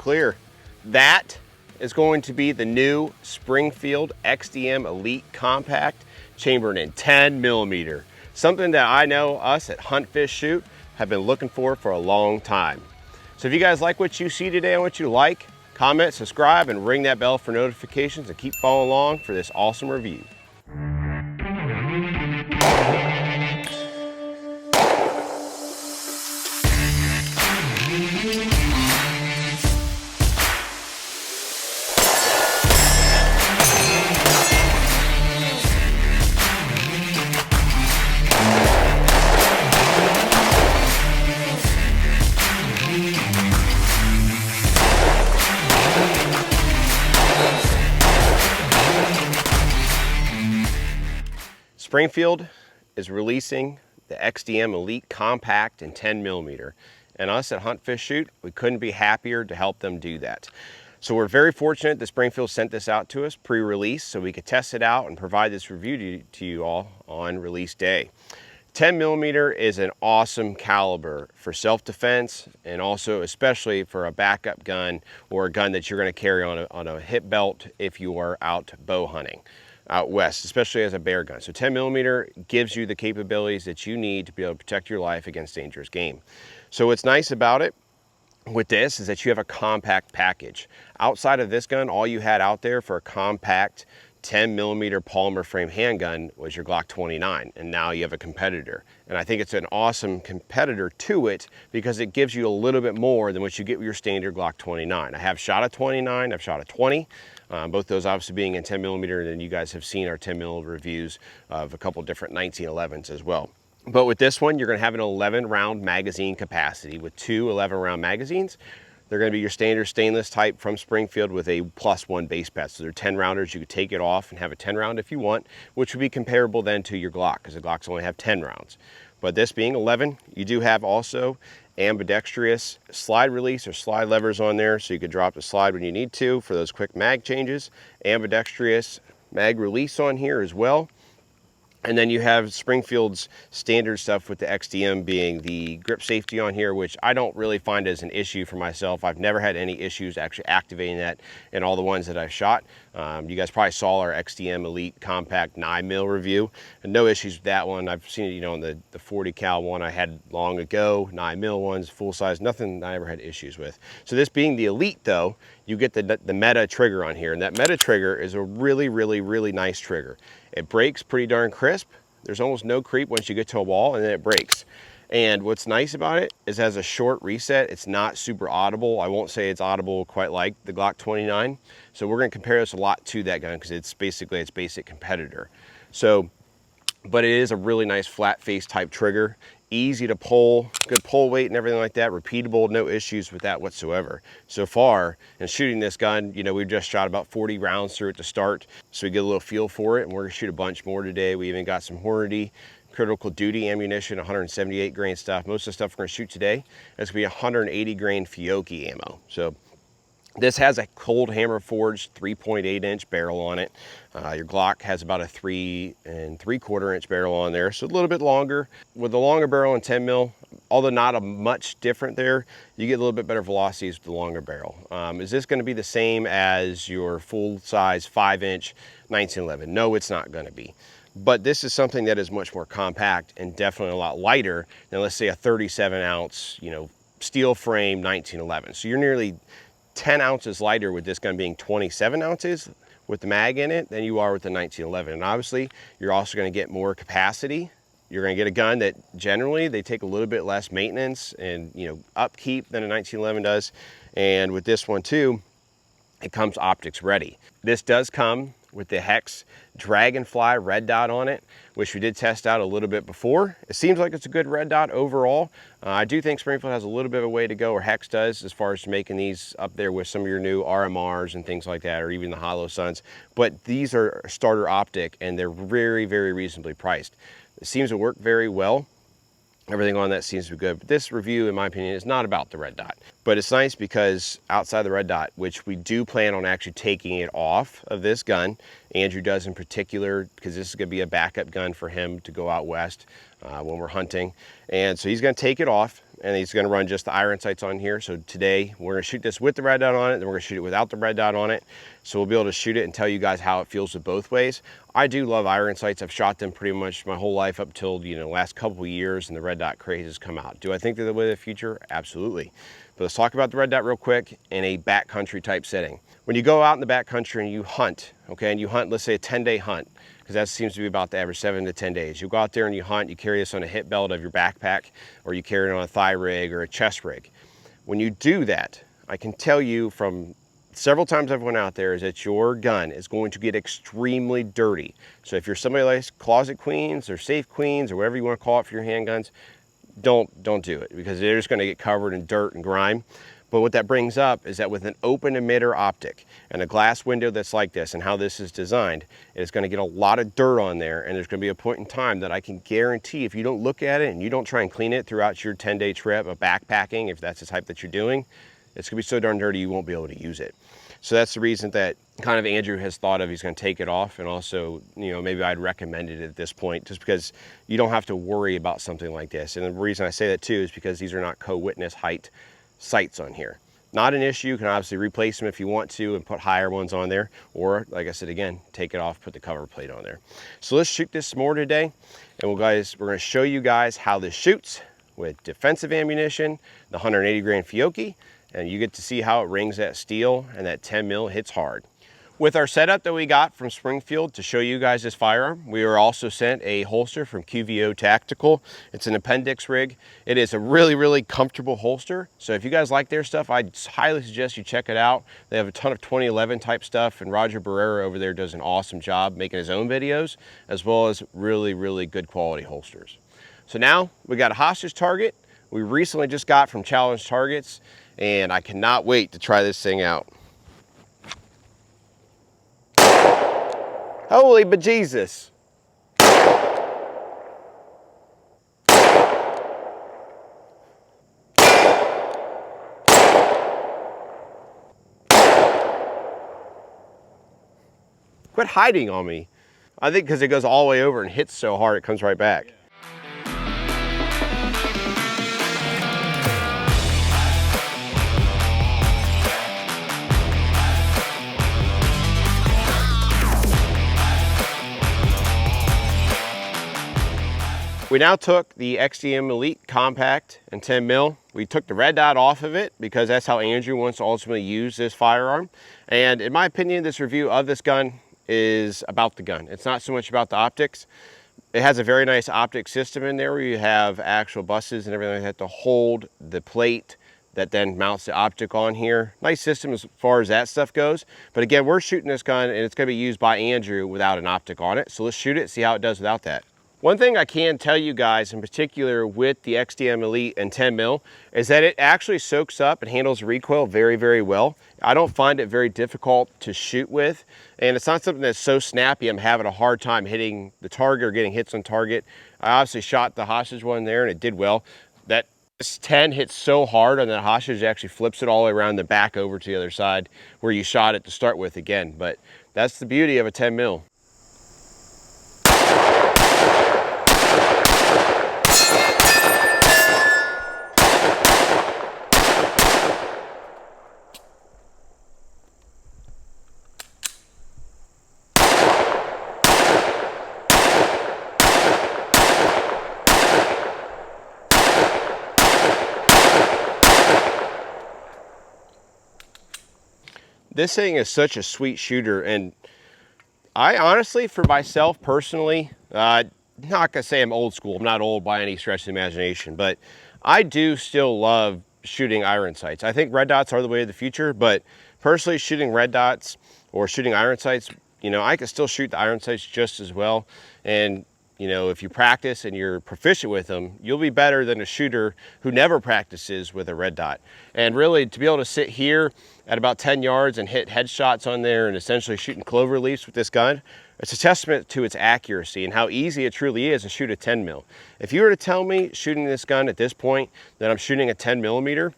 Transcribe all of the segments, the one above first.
clear. That is going to be the new Springfield XDM Elite Compact, chambered in 10mm. Something that I know us at Hunt Fish Shoot have been looking for a long time. So if you guys like what you see today and what you like, comment, subscribe, and ring that bell for notifications, and keep following along for this awesome review. Springfield is releasing the XDM Elite Compact in 10mm, and us at Hunt Fish Shoot, we couldn't be happier to help them do that. So we're very fortunate that Springfield sent this out to us pre-release so we could test it out and provide this review to you all on release day. 10mm is an awesome caliber for self-defense, and also especially for a backup gun or a gun that you're going to carry on a hip belt if you are out bow hunting out west, especially as a bear gun. So 10mm gives you the capabilities that you need to be able to protect your life against dangerous game. So what's nice about it with this is that you have a compact package. Outside of this gun, all you had out there for a compact 10mm polymer frame handgun was your Glock 29, and now you have a competitor. And I think it's an awesome competitor to it because it gives you a little bit more than what you get with your standard Glock 29. I have shot a 29, I've shot a 20, both those obviously being in 10mm, and you guys have seen our 10mm reviews of a couple different 1911s as well. But with this one, you're gonna have an 11-round magazine capacity with two 11-round magazines. They're going to be your standard stainless type from Springfield with a +1 base pad. So they're 10 rounders. You could take it off and have a 10 round if you want, which would be comparable then to your Glock, because the Glocks only have 10 rounds. But this being 11, you do have also ambidextrous slide release or slide levers on there, so you could drop the slide when you need to for those quick mag changes. Ambidextrous mag release on here as well. And then you have Springfield's standard stuff with the XDM being the grip safety on here, which I don't really find as an issue for myself. I've never had any issues actually activating that in all the ones that I've shot. You guys probably saw our XDM Elite Compact 9mm review, and no issues with that one. I've seen it, you know, in the 40 cal one I had long ago, 9mm ones, full size, nothing I ever had issues with. So this being the Elite though, you get the Meta trigger on here, and that Meta trigger is a really nice trigger. It breaks pretty darn crisp. There's almost no creep once you get to a wall, and then it breaks. And what's nice about it is it has a short reset. It's not super audible. I won't say it's audible quite like the Glock 29. So we're gonna compare this a lot to that gun because it's basically its basic competitor. So, but it is a really nice flat face type trigger. Easy to pull, good pull weight and everything like that, repeatable, no issues with that whatsoever. So far, in shooting this gun, you know, we've just shot about 40 rounds through it to start, so we get a little feel for it, and we're gonna shoot a bunch more today. We even got some Hornady critical duty ammunition, 178 grain stuff. Most of the stuff we're gonna shoot today is gonna be 180 grain Fiocchi ammo. So this has a cold hammer forged 3.8 inch barrel on it. Your Glock has about a 3 3/4 inch barrel on there, so a little bit longer. With the longer barrel and 10mm, although not a much different there, you get a little bit better velocities with the longer barrel. Is this going to be the same as your full size 5-inch 1911? No, it's not going to be. But this is something that is much more compact and definitely a lot lighter than, let's say, a 37-ounce, you know, steel frame 1911. So you're nearly 10 ounces lighter with this gun being 27 ounces with the mag in it than you are with the 1911. And obviously, you're also going to get more capacity. You're going to get a gun that generally they take a little bit less maintenance and, you know, upkeep than a 1911 does. And with this one too, it comes optics ready. This does come with the Hex Dragonfly Red dot on it, which we did test out a little bit before. It seems like it's a good red dot overall. I do think Springfield has a little bit of a way to go, or Hex does, as far as making these up there with some of your new RMRs and things like that, or even the Hollow Suns. But these are starter optic, and they're very reasonably priced. It seems to work very well. Everything on that seems to be good. But this review, in my opinion, is not about the red dot. But it's nice because outside the red dot, which we do plan on actually taking it off of this gun, Andrew does in particular, because this is going to be a backup gun for him to go out west when we're hunting. And so he's going to take it off, and he's going to run just the iron sights on here. So today we're going to shoot this with the red dot on it, then we're going to shoot it without the red dot on it. So we'll be able to shoot it and tell you guys how it feels with both ways. I do love iron sights. I've shot them pretty much my whole life up till, you know, the last couple of years, and the red dot craze has come out. Do I think they're the way of the future? Absolutely. But let's talk about the red dot real quick in a backcountry type setting. When you go out in the backcountry and you hunt, okay, and you hunt, let's say a 10-day hunt, because that seems to be about the average 7 to 10 days. You go out there and you hunt, you carry this on a hip belt of your backpack, or you carry it on a thigh rig or a chest rig. When you do that, I can tell you from several times I've went out there is that your gun is going to get extremely dirty. So if you're somebody like closet queens or safe queens or whatever you want to call it for your handguns, don't do it, because they're just going to get covered in dirt and grime. But what that brings up is that with an open emitter optic and a glass window that's like this and how this is designed, it's going to get a lot of dirt on there, and there's going to be a point in time that I can guarantee if you don't look at it and you don't try and clean it throughout your 10-day trip of backpacking, if that's the type that you're doing, it's going to be so darn dirty you won't be able to use it. So that's the reason that kind of Andrew has thought of, he's going to take it off, and also, you know, maybe I'd recommend it at this point just because you don't have to worry about something like this. And the reason I say that too is because these are not co-witness height sights on here. Not an issue. You can obviously replace them if you want to and put higher ones on there, or like I said again, take it off, put the cover plate on there. So let's shoot this some more today, and we're going to show you guys how this shoots with defensive ammunition, the 180 grain Fiocchi, and you get to see how it rings that steel and that 10 mil hits hard. With our setup that we got from Springfield to show you guys this firearm, we were also sent a holster from QVO Tactical. It's an appendix rig. It is a really, really comfortable holster. So if you guys like their stuff, I highly suggest you check it out. They have a ton of 2011 type stuff, and Roger Barrera over there does an awesome job making his own videos, as well as really, really good quality holsters. So now we got a hostage target we recently just got from Challenge Targets, and I cannot wait to try this thing out. Holy bejesus. Quit hiding on me. I think because it goes all the way over and hits so hard it comes right back. We now took the XDM Elite Compact and 10 mil. We took the red dot off of it because that's how Andrew wants to ultimately use this firearm. And in my opinion, this review of this gun is about the gun. It's not so much about the optics. It has a very nice optic system in there where you have actual buses and everything like that to hold the plate that then mounts the optic on here. Nice system as far as that stuff goes. But again, we're shooting this gun and it's going to be used by Andrew without an optic on it. So let's shoot it, see how it does without that. One thing I can tell you guys in particular with the XDM Elite and 10 mil is that it actually soaks up and handles recoil very, very well. I don't find it very difficult to shoot with, and it's not something that's so snappy I'm having a hard time hitting the target or getting hits on target. I obviously shot the hostage one there and it did well. That this 10 hits so hard on that hostage, it actually flips it all the way around the back over to the other side where you shot it to start with again. But that's the beauty of a 10 mil. This thing is such a sweet shooter, and I honestly, for myself personally, not gonna say I'm old school. I'm not old by any stretch of the imagination, but I do still love shooting iron sights. I think red dots are the way of the future, but personally shooting red dots or shooting iron sights, you know, I can still shoot the iron sights just as well. And you know, if you practice and you're proficient with them, you'll be better than a shooter who never practices with a red dot. And really, to be able to sit here at about 10 yards and hit headshots on there and essentially shooting clover leaves with this gun, it's a testament to its accuracy and how easy it truly is to shoot a 10 mil. If you were to tell me shooting this gun at this point that I'm shooting a 10 millimeter,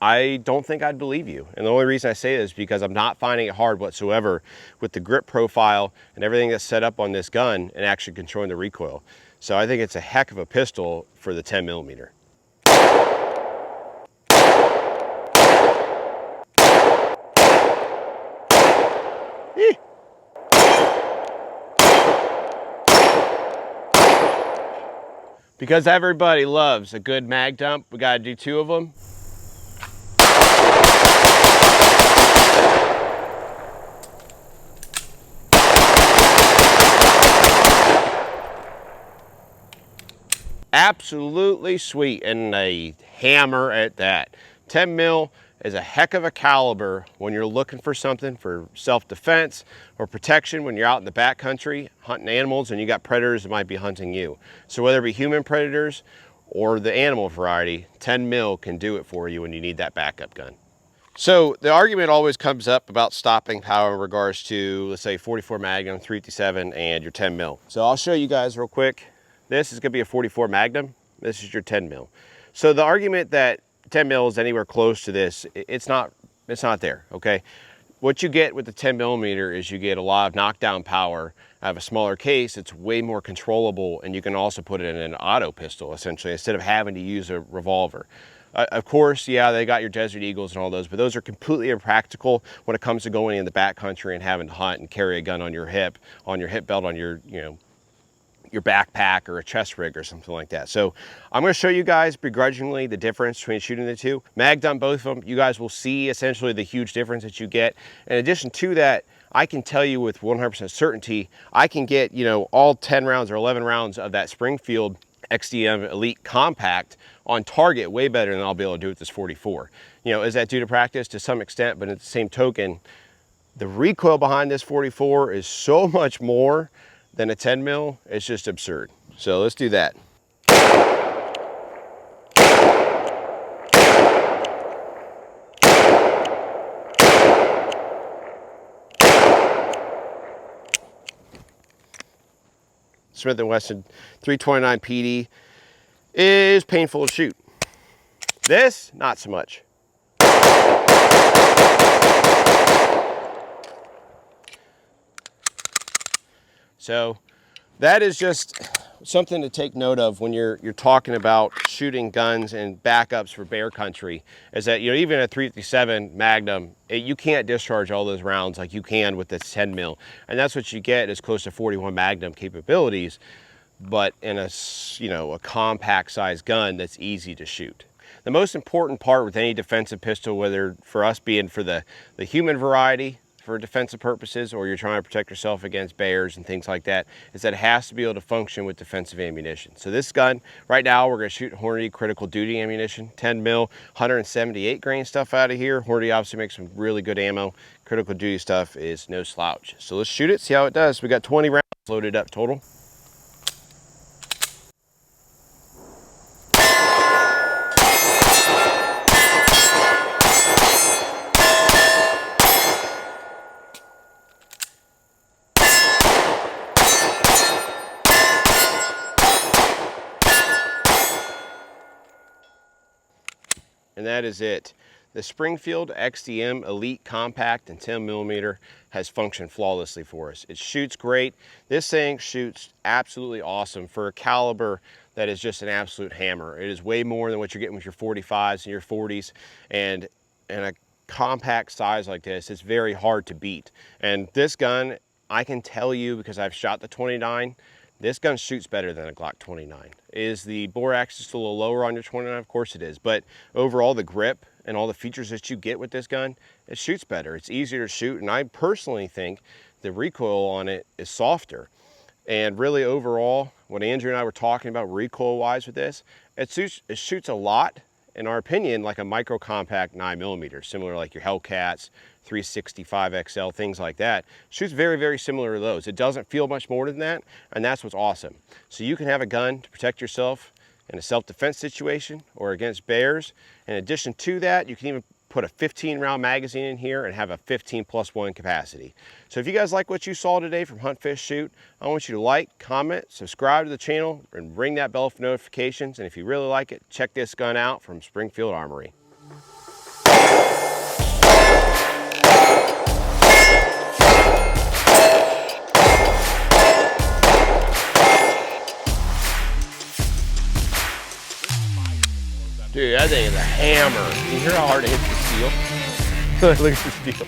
I don't think I'd believe you. And the only reason I say this is because I'm not finding it hard whatsoever with the grip profile and everything that's set up on this gun and actually controlling the recoil. So I think it's a heck of a pistol for the 10 millimeter. Because everybody loves a good mag dump, we gotta do 2 of them. Absolutely sweet, and a hammer at that. 10 mil is a heck of a caliber when you're looking for something for self-defense or protection when you're out in the backcountry hunting animals and you got predators that might be hunting you. So whether it be human predators or the animal variety, 10 mil can do it for you when you need that backup gun. So the argument always comes up about stopping power in regards to, let's say, 44 Magnum, 357, and your 10 mil. So I'll show you guys real quick. This is gonna be a 44 Magnum. This is your 10 mil. So the argument that 10 mil is anywhere close to this, it's not there, okay? What you get with the 10 millimeter is you get a lot of knockdown power. I have a smaller case, it's way more controllable, and you can also put it in an auto pistol, essentially, instead of having to use a revolver. Of course, yeah, they got your Desert Eagles and all those, but those are completely impractical when it comes to going in the backcountry and having to hunt and carry a gun on your hip belt, on your, your backpack or a chest rig or something like that. So I'm going to show you guys begrudgingly the difference between shooting the two. Mag dump both of them. You guys will see essentially the huge difference that you get. In addition to that, I can tell you with 100% certainty, I can get, all 10 rounds or 11 rounds of that Springfield XDM Elite Compact on target way better than I'll be able to do with this 44. Is that due to practice? To some extent, but at the same token, the recoil behind this 44 is so much more than a 10 mil, it's just absurd. So let's do that. Smith & Wesson 329 PD is painful to shoot. This, not so much. So that is just something to take note of when you're talking about shooting guns and backups for bear country, is that even a 357 Magnum, you can't discharge all those rounds like you can with this 10 mil, and that's what you get is close to 41 Magnum capabilities, but in a compact size gun that's easy to shoot. The most important part with any defensive pistol, whether for us being for the human variety for defensive purposes, or you're trying to protect yourself against bears and things like that, is that it has to be able to function with defensive ammunition. So this gun, right now, we're gonna shoot Hornady critical duty ammunition, 10 mil, 178 grain stuff out of here. Hornady obviously makes some really good ammo. Critical duty stuff is no slouch. So let's shoot it, see how it does. We got 20 rounds loaded up total. And that is it. The Springfield XDM Elite Compact and 10 millimeter has functioned flawlessly for us. It shoots great. This thing shoots absolutely awesome for a caliber that is just an absolute hammer. It is way more than what you're getting with your 45s and your 40s. And in a compact size like this, it's very hard to beat. And this gun, I can tell you, because I've shot the 29, this gun shoots better than a Glock 29. Is the bore axis just a little lower on your 29? Of course it is, but overall the grip and all the features that you get with this gun, it shoots better. It's easier to shoot, and I personally think the recoil on it is softer. And really overall, what Andrew and I were talking about recoil-wise with this, it shoots a lot, in our opinion, like a micro compact 9mm, similar like your Hellcats, 365 XL, things like that. Shoots very, very similar to those. It doesn't feel much more than that, and that's what's awesome. So you can have a gun to protect yourself in a self-defense situation or against bears. In addition to that, you can even put a 15 round magazine in here and have a 15+1 capacity. So if you guys like what you saw today from Hunt, Fish, Shoot, I want you to like, comment, subscribe to the channel, and ring that bell for notifications. And if you really like it, check this gun out from Springfield Armory. Dude, that thing is a hammer. You hear how hard it hits the steel? Look at the steel.